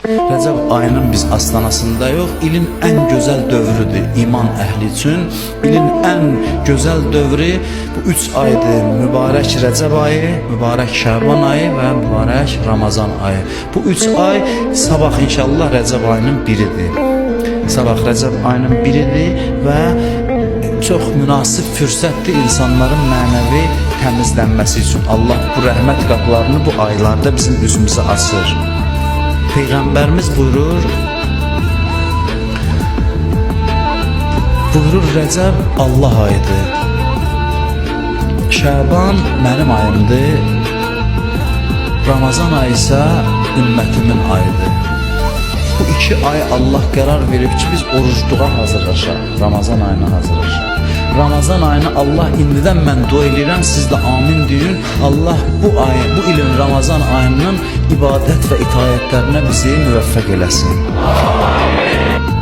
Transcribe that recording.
Rəcəb ayının biz astanasında yox, ilin ən gözəl dövrüdür iman əhli üçün. İlin ən gözəl dövrü bu 3 aydır. Mübarək Rəcəb ayı, mübarək Şaban ayı və mübarək Ramazan ayı. Bu 3 ay sabah inşallah Rəcəb ayının biridir. Sabah Rəcəb ayının biridir və çox münasib fürsətdir insanların mənəvi təmizlənməsi üçün. Allah bu rəhmət qapılarını bu aylarda bizim üzümüzə açır. Peyğəmbərimiz buyurur Rəcəb Allah ayıdır, Şaban mənim ayımdır, Ramazan ayı isə ümmətimin ayıdır. Bu 2 ay Allah qərar verib ki, biz orucluğa hazırlaşaq, Ramazan ayına hazırlaşaq. Ramazan ayını Allah indidən mən dua edirəm, siz də amin deyin. Allah bu ilin Ramazan ayının ibadət və itayətlərinə bizi müvəffəq eləsin.